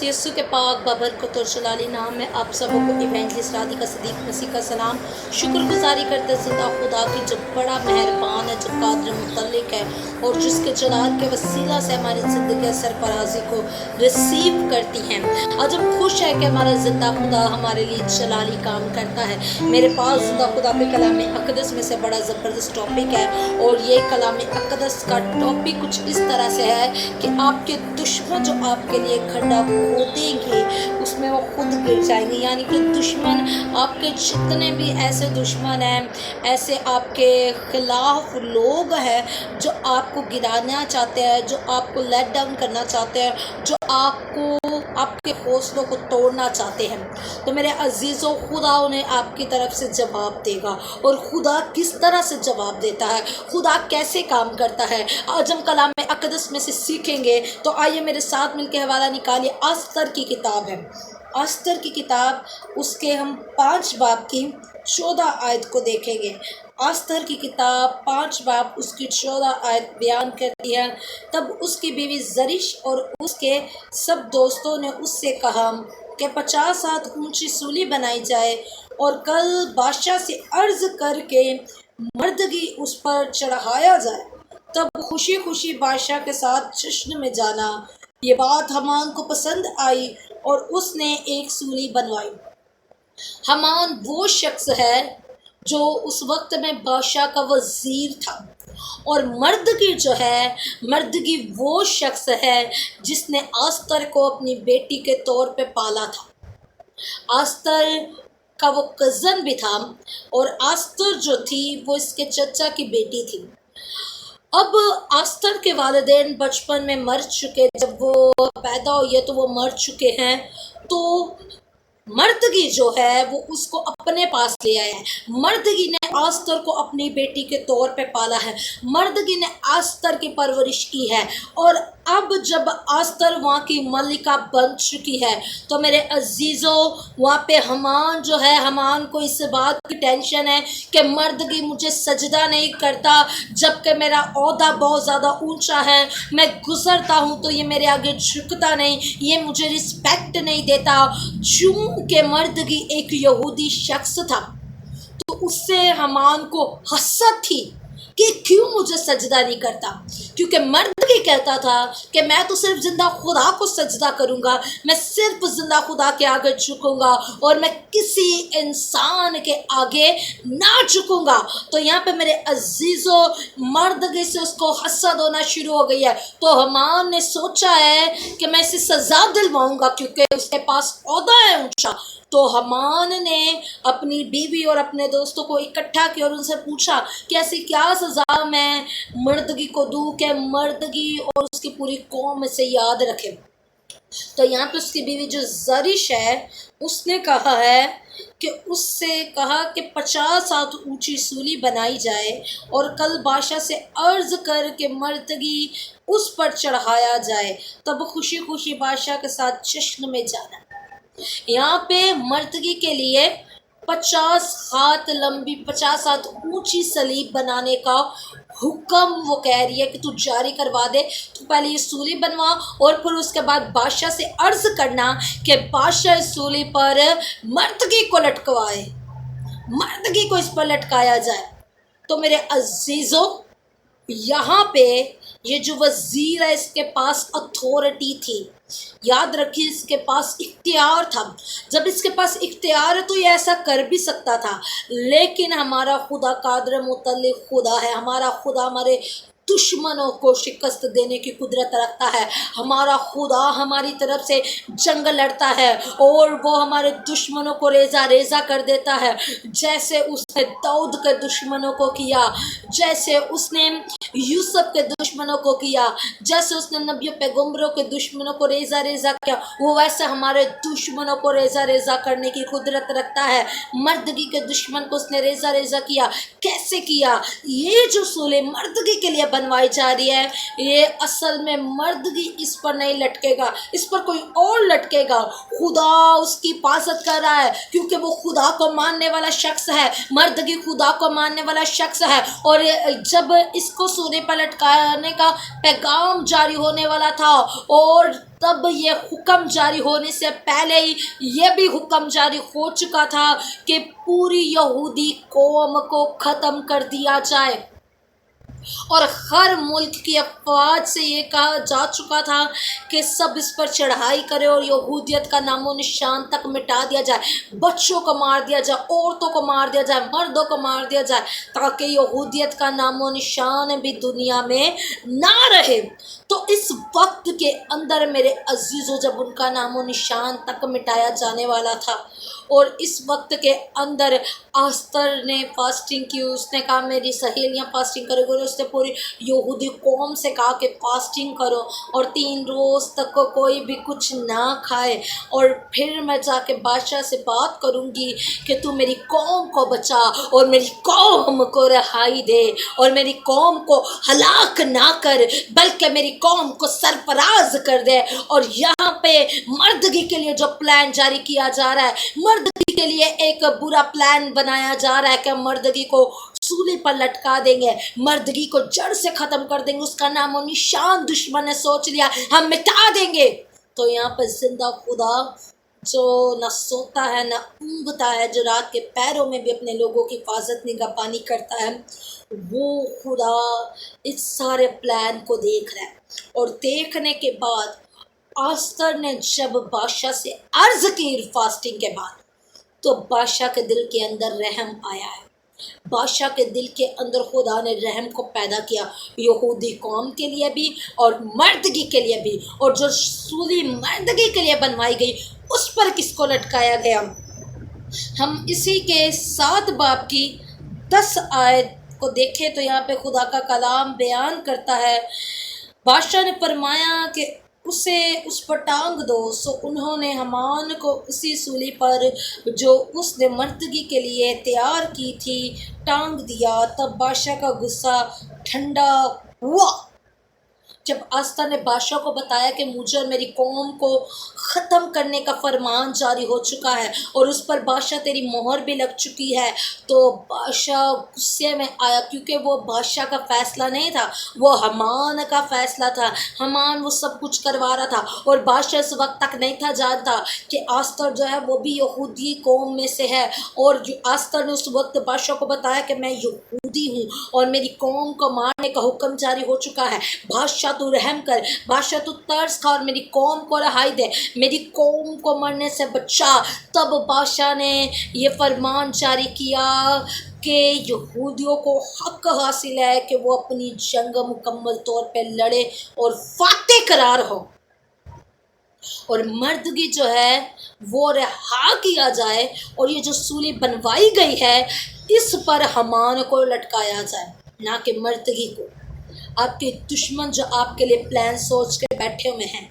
यस्सु के पाक बाबरकत और जलाली नाम में आप सबों को इवेंजलिस्ट राधिका सदीक मसीह का सलाम। शुक्रगुजारी करते ज़िंदा खुदा की जो बड़ा मेहरबान है, जो कादिर मुतल्लिक है और जिसके जलाल के वसीला से हमारी ज़िंदगी सरफराजी को रिसीव करती हैं। आज हम खुश है कि हमारा ज़िंदा खुदा हमारे लिए जलाली काम करता है। मेरे पास ज़िंदा खुदा के कलाम अक़दस में से बड़ा ज़बरदस्त टॉपिक है और ये कलाम अक़दस का टॉपिक कुछ इस तरह से है कि आपके दुश्मन जो आपके लिए खड़ा खोदेंगे उसमें वो खुद गिर जाएंगे। यानी कि दुश्मन, आपके जितने भी ऐसे दुश्मन हैं, ऐसे आपके खिलाफ लोग हैं जो आपको गिराना चाहते हैं, जो आपको लेट डाउन करना चाहते हैं, जो आपके हौसलों को तोड़ना चाहते हैं, तो मेरे अजीज़ों खुदा उन्हें आपकी तरफ से जवाब देगा। और खुदा किस तरह से जवाब देता है, खुदा कैसे काम करता है, आज हम कलाम अक़दस में से सीखेंगे। तो आइए मेरे साथ मिलकर हवाला निकालिए। अस्तर की किताब है, अस्तर की किताब, उसके हम 5 बाब की 14 आयत को देखेंगे। अस्तर की किताब 5 बाब उसकी 14 आयत बयान करती है। तब उसकी बीवी जरिश और उसके सब दोस्तों ने उससे कहा कि 50 हाथ ऊंची सूली बनाई जाए और कल बादशाह से अर्ज करके मर्दगी उस पर चढ़ाया जाए। तब खुशी खुशी बादशाह के साथ जश्न में जाना। ये बात हमान को पसंद आई और उसने एक सूली बनवाई। हमान वो शख्स है जो उस वक्त में बादशाह का वजीर था, और मर्दगी जो है, मर्दगी वो शख्स है जिसने अस्तर को अपनी बेटी के तौर पे पाला था। अस्तर का वो कज़न भी था और अस्तर जो थी वो इसके चचा की बेटी थी। अब अस्तर के वालिदैन बचपन में मर चुके, जब वो पैदा हुई है तो वो मर चुके हैं। तो मर्दगी जो है वो उसको अपने पास ले आया है। मर्दगी ने अस्तर को अपनी बेटी के तौर पे पाला है, मर्दगी ने अस्तर की परवरिश की है। और अब जब अस्तर वहाँ की मलिका बन चुकी है तो मेरे अजीज़ों, वहाँ पे हमान जो है, हमान को इस बात की टेंशन है कि मर्दगी मुझे सजदा नहीं करता, जबकि मेरा ओहदा बहुत ज़्यादा ऊंचा है, मैं गुजरता हूँ तो ये मेरे आगे झुकता नहीं, ये मुझे रिस्पेक्ट नहीं देता। चूँकि मर्दगी एक यहूदी शख्स था तो उससे हमान को हसद थी कि क्यों मुझे सजदा नहीं करता, क्योंकि मर्दगी कहता था कि मैं तो सिर्फ जिंदा खुदा को सजदा करूँगा, मैं सिर्फ जिंदा खुदा के आगे झुकूँगा और मैं किसी इंसान के आगे ना झुकूँगा। तो यहाँ पे मेरे अजीज़ों, मर्दगी से उसको हसद होना शुरू हो गई है। तो हमान ने सोचा है कि मैं इसे सज़ा दिलवाऊँगा क्योंकि उसके पास ओहदा है ऊंचा। तो हमान ने अपनी बीवी और अपने दोस्तों को इकट्ठा किया और उनसे पूछा कि ऐसी क्या सज़ा मैं मर्दगी को दूँ कि मर्दगी और उसकी पूरी कौम से याद रखे। तो यहाँ पे उसकी बीवी जो जरिश है उसने कहा है कि उससे कहा कि 50 हाथ ऊंची सूली बनाई जाए और कल बादशाह से अर्ज कर के मर्दगी उस पर चढ़ाया जाए। तब खुशी खुशी बादशाह के साथ जश्न में जाना। यहाँ पे मर्दगी के लिए 50 हाथ लंबी, 50 हाथ ऊंची सलीब बनाने का हुक्म वो कह रही है कि तू जारी करवा दे। तो पहले ये सूली बनवा और फिर उसके बाद बादशाह से अर्ज करना कि बादशाह इस सूली पर मर्दगी को लटकवाए, मर्दगी को इस पर लटकाया जाए। तो मेरे अजीज़ों, यहाँ पे ये जो वजीर है इसके पास अथॉरिटी थी। याद रखिए, इसके पास इख्तियार था। जब इसके पास इख्तियार है तो ये ऐसा कर भी सकता था, लेकिन हमारा खुदा कादिर मुतल्लिक खुदा है। हमारा खुदा हमारे दुश्मनों को शिकस्त देने की कुदरत रखता है। हमारा खुदा हमारी तरफ से जंग लड़ता है और वो हमारे दुश्मनों को रेजा रेजा कर देता है, जैसे उसने दाऊद के दुश्मनों को किया, जैसे उसने यूसुफ के दुश्मनों को किया, जैसे उसने नबियों पैगंबरों के दुश्मनों को रेजा रेजा किया, वो वैसे हमारे दुश्मनों को रेजा रेजा करने की कुदरत रखता है। मर्दगी के दुश्मन को उसने रेजा रेजा किया। कैसे किया? ये जो सूले मर्दगी के लिए बनवाई जा रही है, ये असल में मर्दगी इस पर नहीं लटकेगा, इस पर कोई और लटकेगा। खुदा उसकी हिफाजत कर रहा है क्योंकि वो खुदा को मानने वाला शख्स है, मर्दगी खुदा को मानने वाला शख्स है। और जब इसको सूर्य पर लटकाने का पैगाम जारी होने वाला था, और तब ये हुक्म जारी होने से पहले ही ये भी हुक्म जारी हो चुका था कि पूरी यहूदी कौम को ख़त्म कर दिया जाए। और हर मुल्क की अफवाज से ये कहा जा चुका था कि सब इस पर चढ़ाई करे और यहूदियत का नामो निशान तक मिटा दिया जाए, बच्चों को मार दिया जाए, औरतों को मार दिया जाए, मर्दों को मार दिया जाए, ताकि यहूदियत का नामो निशान भी दुनिया में ना रहे। तो इस वक्त के अंदर मेरे अजीज़ों, जब उनका नामो निशान तक मिटाया जाने वाला था, और इस वक्त के अंदर आस्तर ने फास्टिंग की, उसने कहा मेरी सहेलियां फास्टिंग करेंगी, उसने पूरी यहूदी कौम से कहा कि फास्टिंग करो और 3 रोज़ तक को कोई भी कुछ ना खाए, और फिर मैं जाके बादशाह से बात करूंगी कि तू मेरी कौम को बचा और मेरी कौम को रहाई दे, और मेरी कौम को हलाक ना कर बल्कि मेरी कौम को सरफराज कर दे। और यहाँ पे मर्दगी के लिए जो प्लान जारी किया जा रहा है, मर्दगी के लिए एक बुरा प्लान बनाया जा रहा है कि मर्दगी को सूली पर लटका देंगे, मर्दगी को जड़ से ख़त्म कर देंगे, उसका नामो निशान दुश्मन ने सोच लिया हम मिटा देंगे। तो यहाँ पर जिंदा खुदा जो न सोता है न ऊँघता है, जो रात के पैरों में भी अपने लोगों की हिफाजत निगहबानी करता है, वो खुदा इस सारे प्लान को देख रहा है। और देखने के बाद आस्तर ने जब बादशाह से अर्ज़ की फास्टिंग के बाद, तो बादशाह के दिल के अंदर रहम आया है, बादशाह के दिल के अंदर खुदा ने रहम को पैदा किया, यहूदी कौम के लिए भी और मर्दगी के लिए भी। और जो सूली मर्दगी के लिए बनवाई गई उस पर किसको लटकाया गया? हम इसी के 7 बाब की 10 आयत को देखें तो यहाँ पे खुदा का कलाम बयान करता है, बादशाह ने फरमाया कि उसे उस पर टांग दो। सो उन्होंने हमान को उसी सूली पर जो उसने मर्दगी के लिए तैयार की थी टांग दिया। तब बादशाह का गुस्सा ठंडा हुआ। जब आस्था ने बादशाह को बताया कि मुझे और मेरी कौम को ख़त्म करने का फरमान जारी हो चुका है और उस पर बादशाह तेरी मोहर भी लग चुकी है, तो बादशाह गुस्से में आया, क्योंकि वो बादशाह का फ़ैसला नहीं था, वो हमान का फ़ैसला था। हमान वो सब कुछ करवा रहा था और बादशाह इस वक्त तक नहीं था जानता कि आस्तर जो है वो भी यहूदी कौम में से है। और आस्तर ने उस वक्त बादशाह को बताया कि मैं यहूदी हूँ और मेरी कौम को मारने का हुक्म जारी हो चुका है, बादशाह तू रहम कर, बादशाह तू तरस खा और मेरी कौम को रहाई दे, मेरी कौम को मरने से बचा। तब बादशाह ने ये फरमान जारी किया कि यहूदियों को हक हासिल है कि वो अपनी जंग मुकम्मल तौर पे लड़े और फातेह करार हो, और मर्दगी जो है वो रहा किया जाए, और ये जो सूली बनवाई गई है इस पर हमान को लटकाया जाए, ना कि मर्दगी को। आपके दुश्मन जो आपके लिए प्लान सोच के बैठे हुए हैं,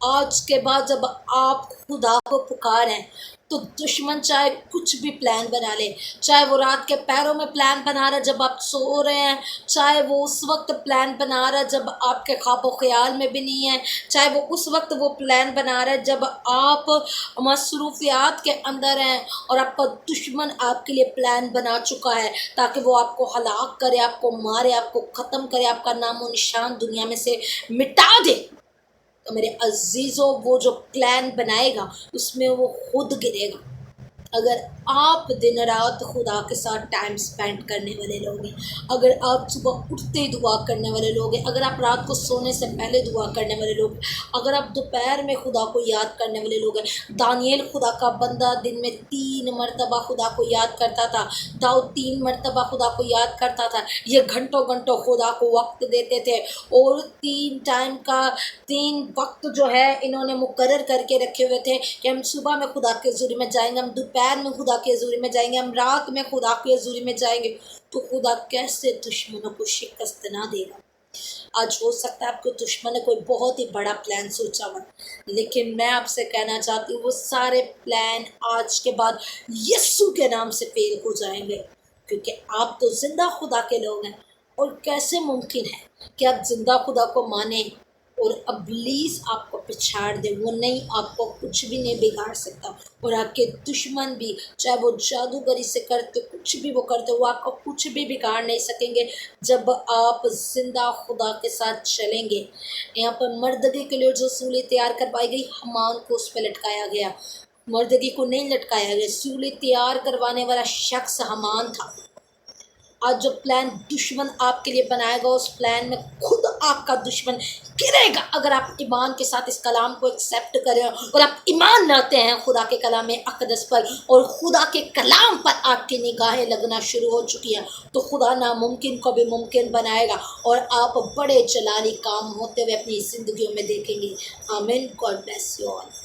आज के बाद जब आप खुदा को पुकारें तो दुश्मन चाहे कुछ भी प्लान बना ले, चाहे वो रात के पैरों में प्लान बना रहा है जब आप सो रहे हैं, चाहे वो उस वक्त प्लान बना रहा है जब आपके ख्वाब ख्याल में भी नहीं है, चाहे वो उस वक्त वो प्लान बना रहा है जब आप मसरूफियात के अंदर हैं, और आपका दुश्मन आपके लिए प्लान बना चुका है ताकि वो आपको हलाक करे, आपको मारे, आपको ख़त्म करे, आपका नामो निशान दुनिया में से मिटा दे। तो मेरे अजीज़ों, वो जो प्लान बनाएगा उसमें वो खुद गिरेगा। अगर आप दिन रात खुदा के साथ टाइम स्पेंड करने वाले लोग हैं, अगर आप सुबह उठते ही दुआ करने वाले लोग हैं, अगर आप रात को सोने से पहले दुआ करने वाले लोग, अगर आप दोपहर में खुदा को याद करने वाले लोग हैं। दानियल खुदा का बंदा दिन में 3 मरतबा खुदा को याद करता था, दाऊद 3 मरतबा खुदा को याद करता था। ये घंटों घंटों खुदा को वक्त देते थे, और 3 टाइम का 3 वक्त जो है इन्होंने मुकर्रर करके रखे हुए थे कि हम सुबह में खुदा के ज़ुरी में जाएंगे, हम दोपहर में खुदा के हज़ूरी में जाएंगे, हम रात में खुदा के हज़ूरी में जाएंगे। तो खुदा कैसे दुश्मनों को शिकस्त ना देगा। आज हो सकता है आपके दुश्मन ने कोई बहुत ही बड़ा प्लान सोचा हुआ, लेकिन मैं आपसे कहना चाहती हूँ वो सारे प्लान आज के बाद यीशु के नाम से फेल हो जाएंगे, क्योंकि आप तो जिंदा खुदा के लोग हैं। اور کیسے ممکن ہے کہ آپ زندہ خدا کو مانیں اور ابلیس آپ کو پچھاڑ دے؟ وہ نہیں، آپ کو کچھ بھی نہیں بگاڑ سکتا، اور آپ کے دشمن بھی، چاہے وہ جادوگری سے کرتے کچھ بھی وہ کرتے، وہ آپ کو کچھ بھی بگاڑ نہیں سکیں گے جب آپ زندہ خدا کے ساتھ چلیں گے۔ یہاں پر مردگی کے لیے جو سولی تیار کروائی گئی، حمان کو اس پہ لٹکایا گیا، مردگی کو نہیں لٹکایا گیا۔ سولی تیار کروانے والا شخص حمان تھا۔ آج جو پلان دشمن آپ کے لیے بنائے گا، اس پلان میں خود آپ کا دشمن گرے گا، اگر آپ ایمان کے ساتھ اس کلام کو ایکسیپٹ کریں اور آپ ایمان لاتے ہیں خدا کے کلام اقدس پر، اور خدا کے کلام پر آپ کی نگاہیں لگنا شروع ہو چکی ہیں، تو خدا ناممکن کو بھی ممکن بنائے گا، اور آپ بڑے جلالی کام ہوتے ہوئے اپنی زندگیوں میں دیکھیں گے۔ آمین۔ God bless you all.